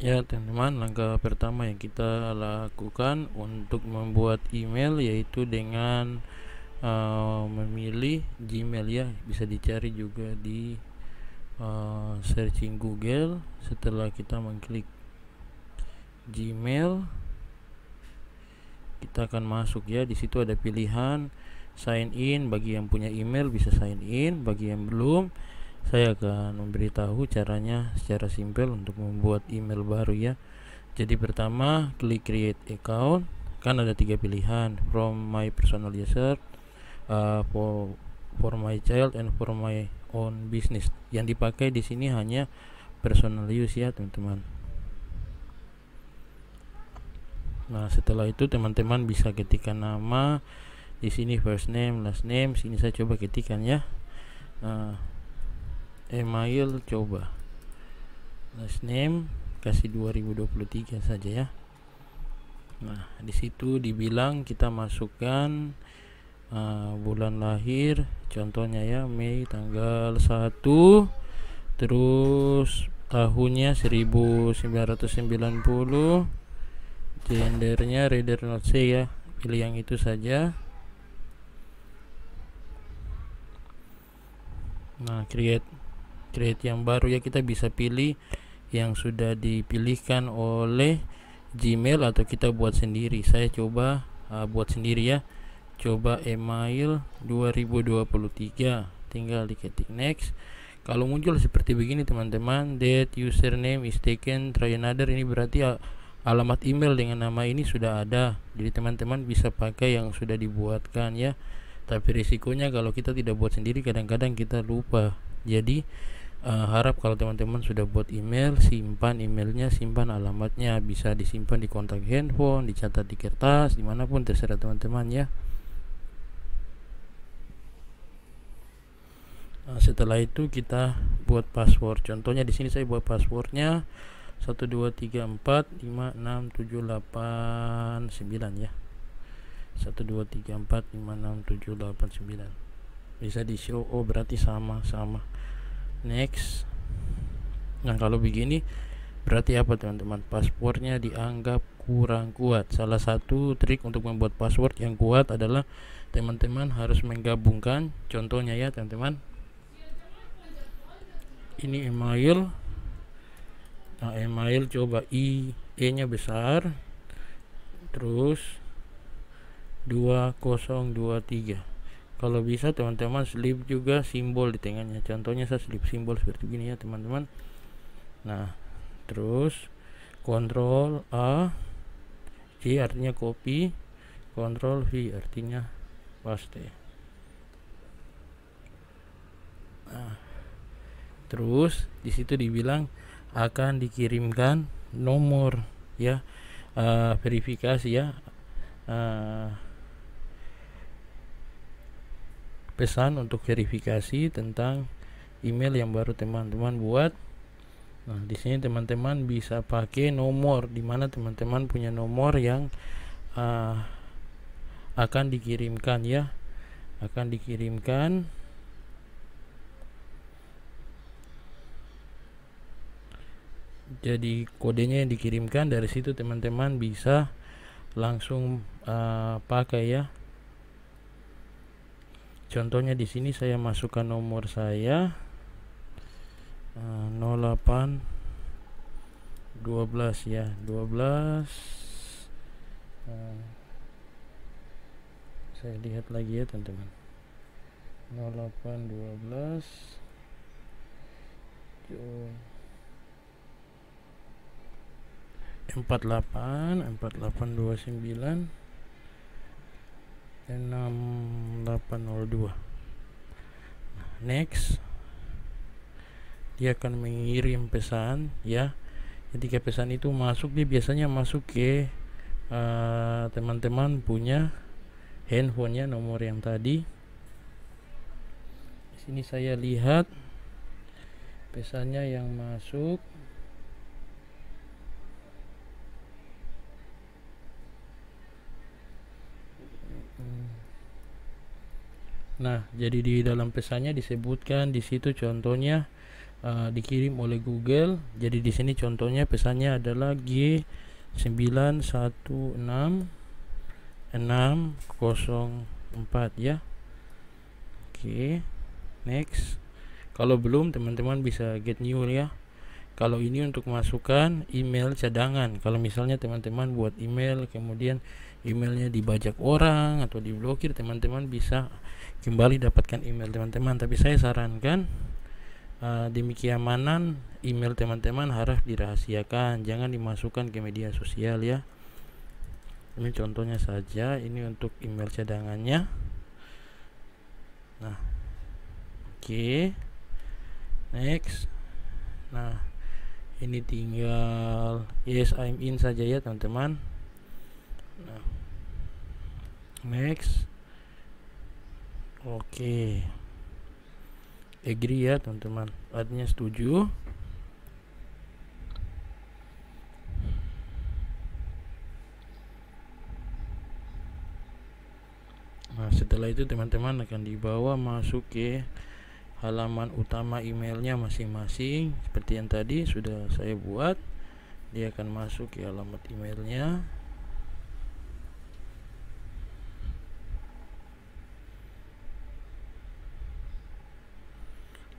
Ya teman-teman, langkah pertama yang kita lakukan untuk membuat email yaitu dengan memilih Gmail ya. Bisa dicari juga di searching Google. Setelah kita mengklik Gmail, kita akan masuk ya. Di situ ada pilihan sign in. Bagi yang punya email bisa sign in, bagi yang belum, saya akan memberitahu caranya secara simpel untuk membuat email baru ya. Jadi pertama klik create account, kan ada 3 pilihan, from my personal user, for my child, and for my own business. Yang dipakai di sini hanya personal use ya teman-teman. Nah setelah itu teman-teman bisa ketikkan nama di sini, first name, last name. Sini saya coba ketikkan ya. Email coba, last name kasih 2023 saja ya. Nah di situ dibilang kita masukkan bulan lahir, contohnya ya Mei tanggal 1, terus tahunnya 1990, gendernya reader not say ya, pilih yang itu saja. Nah create yang baru ya, kita bisa pilih yang sudah dipilihkan oleh Gmail atau kita buat sendiri. Saya coba buat sendiri ya. Coba email 2023, tinggal diketik next. Kalau muncul seperti begini teman-teman, that username is taken, try another, ini berarti alamat email dengan nama ini sudah ada. Jadi teman-teman bisa pakai yang sudah dibuatkan ya. Tapi risikonya kalau kita tidak buat sendiri, kadang-kadang kita lupa. Jadi harap kalau teman-teman sudah buat email, simpan emailnya, simpan alamatnya. Bisa disimpan di kontak handphone, dicatat di kertas, dimanapun terserah teman-teman ya. Setelah itu kita buat password. Contohnya di sini saya buat passwordnya 123456789 ya. 123456789. Bisa di show, oh berarti sama. Next. Nah kalau begini berarti apa teman-teman? Passwordnya dianggap kurang kuat. Salah satu trik untuk membuat password yang kuat adalah teman-teman harus menggabungkan. Contohnya ya teman-teman, ini email. Nah email coba E nya besar, terus 2023. Kalau bisa teman-teman slip juga simbol di tengahnya. Contohnya saya slip simbol seperti ini ya teman-teman. Nah terus Ctrl A, C artinya copy, Ctrl V artinya paste. Nah, terus di situ dibilang akan dikirimkan nomor ya, verifikasi ya, pesan untuk verifikasi tentang email yang baru teman-teman buat. Nah, di sini teman-teman bisa pakai nomor, dimana teman-teman punya nomor yang akan dikirimkan ya, akan dikirimkan. Jadi kodenya yang dikirimkan, dari situ teman-teman bisa langsung pakai ya. Contohnya di sini saya masukkan nomor saya 0812 ya, 12. Saya lihat lagi ya teman-teman, 0812 4829 6802. Next, dia akan mengirim pesan ya. Ketika pesan itu masuk, dia biasanya masuk ke teman-teman punya handphonenya, nomor yang tadi. Di sini saya lihat pesannya yang masuk. Nah, jadi di dalam pesannya disebutkan di situ contohnya dikirim oleh Google. Jadi di sini contohnya pesannya adalah G916604 ya. Oke, next. Kalau belum, teman-teman bisa get new ya. Kalau ini untuk masukkan email cadangan. Kalau misalnya teman-teman buat email, kemudian emailnya dibajak orang atau diblokir, teman-teman bisa kembali dapatkan email teman-teman. Tapi saya sarankan demi keamanan email teman-teman harus dirahasiakan, jangan dimasukkan ke media sosial ya. Ini contohnya saja, ini untuk email cadangannya. Nah, oke, next. Nah, ini tinggal yes I'm in saja ya teman-teman. Nah, next. Oke, agree ya teman-teman, artinya setuju. Nah, setelah itu teman-teman akan dibawa masuk ke halaman utama emailnya masing-masing seperti yang tadi sudah saya buat. Dia akan masuk ke alamat emailnya.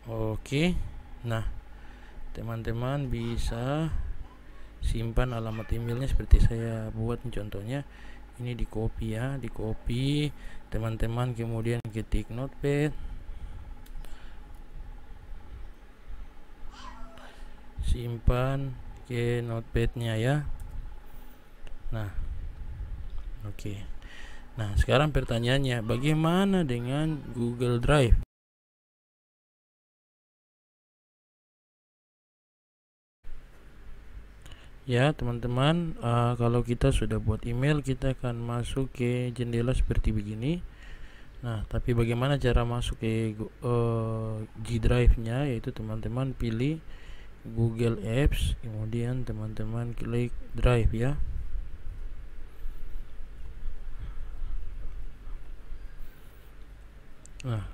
Oke, nah teman-teman bisa simpan alamat emailnya seperti saya buat nih, contohnya ini di copy ya, di copy teman-teman, kemudian ketik notepad, simpan ke notepadnya ya. Nah, oke. Nah, sekarang pertanyaannya, bagaimana dengan Google Drive? Ya teman-teman, kalau kita sudah buat email, kita akan masuk ke jendela seperti begini. Nah, tapi bagaimana cara masuk ke G Drive nya, yaitu teman-teman pilih Google Apps, kemudian teman-teman klik Drive ya. Nah,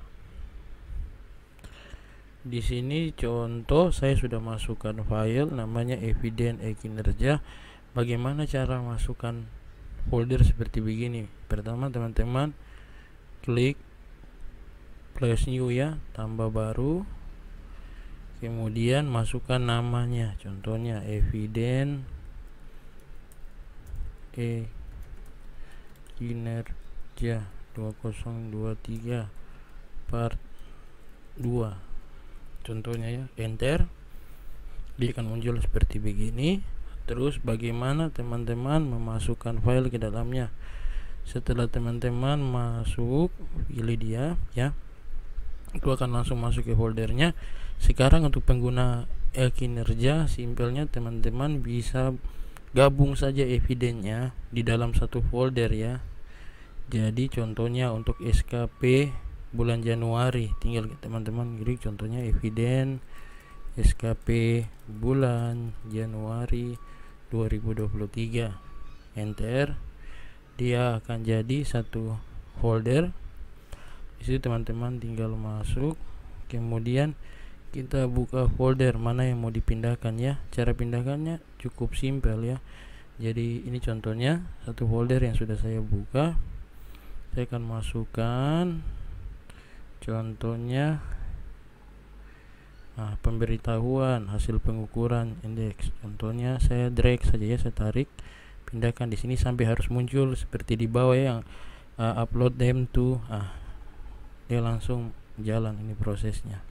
di sini contoh saya sudah masukkan file namanya Eviden e-Kinerja. Bagaimana cara masukkan folder seperti begini? Pertama teman-teman klik plus new ya, tambah baru, kemudian masukkan namanya, contohnya Eviden e-Kinerja 2023 part 2, contohnya ya, enter. Dia akan muncul seperti begini. Terus bagaimana teman-teman memasukkan file ke dalamnya? Setelah teman-teman masuk, pilih dia ya, itu akan langsung masuk ke foldernya. Sekarang untuk pengguna e-Kinerja, simpelnya teman-teman bisa gabung saja evidennya di dalam satu folder ya. Jadi contohnya untuk SKP bulan Januari, tinggal teman-teman klik contohnya Eviden SKP bulan Januari 2023, enter. Dia akan jadi satu folder. Di situ teman-teman tinggal masuk, kemudian kita buka folder mana yang mau dipindahkan ya. Cara pindahkannya cukup simpel ya. Jadi ini contohnya satu folder yang sudah saya buka. Saya akan masukkan contohnya pemberitahuan hasil pengukuran indeks. Contohnya saya drag saja ya, saya tarik, pindahkan di sini sampai harus muncul seperti di bawah yang upload them to. Dia langsung jalan ini prosesnya.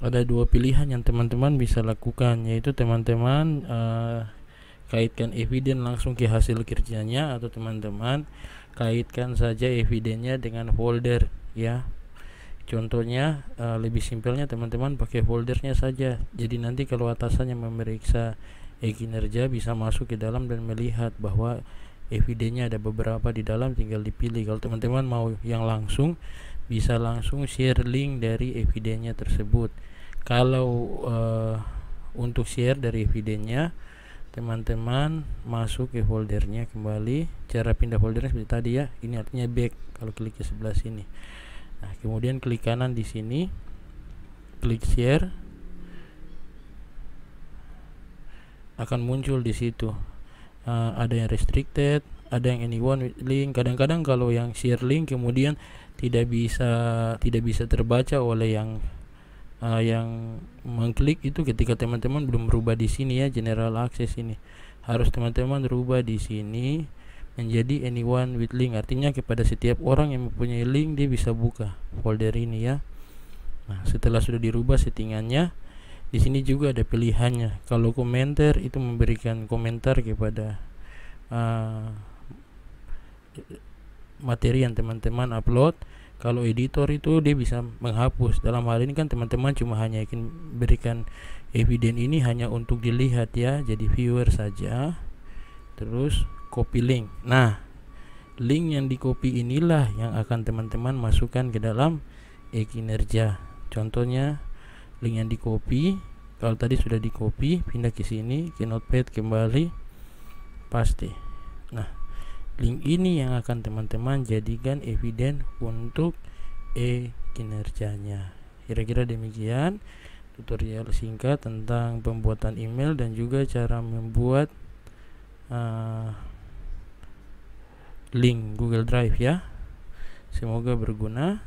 Ada dua pilihan yang teman-teman bisa lakukan, yaitu teman-teman kaitkan Eviden langsung ke hasil kerjanya, atau teman-teman kaitkan saja Evidennya dengan folder ya. Contohnya lebih simpelnya teman-teman pakai foldernya saja. Jadi nanti kalau atasannya memeriksa e-Kinerja bisa masuk ke dalam dan melihat bahwa Evidennya ada beberapa di dalam, tinggal dipilih. Kalau teman-teman mau yang langsung, bisa langsung share link dari Evidennya tersebut. Kalau untuk share dari Evidennya, teman-teman masuk ke foldernya kembali. Cara pindah foldernya seperti tadi ya, ini artinya back kalau klik ke sebelah sini. Nah, kemudian klik kanan di sini, klik share, akan muncul di situ. Ada yang restricted, ada yang anyone with link. Kadang-kadang kalau yang share link kemudian tidak bisa terbaca oleh yang mengklik itu ketika teman-teman belum berubah di sini ya, general access ini. Harus teman-teman rubah di sini menjadi anyone with link, artinya kepada setiap orang yang mempunyai link dia bisa buka folder ini ya. Nah, setelah sudah dirubah settingannya, di sini juga ada pilihannya. Kalau komentar itu memberikan komentar kepada materi yang teman-teman upload. Kalau editor itu dia bisa menghapus. Dalam hal ini kan teman-teman cuma hanya ingin berikan eviden ini hanya untuk dilihat ya, jadi viewer saja. Terus copy link. Nah, link yang di copy inilah yang akan teman-teman masukkan ke dalam e-kinerja. Contohnya link yang di copy, kalau tadi sudah di copy, pindah ke sini ke notepad, kembali paste. Nah, link ini yang akan teman-teman jadikan eviden untuk e-kinerjanya. Kira-kira demikian tutorial singkat tentang pembuatan email dan juga cara membuat link Google Drive ya. Semoga berguna.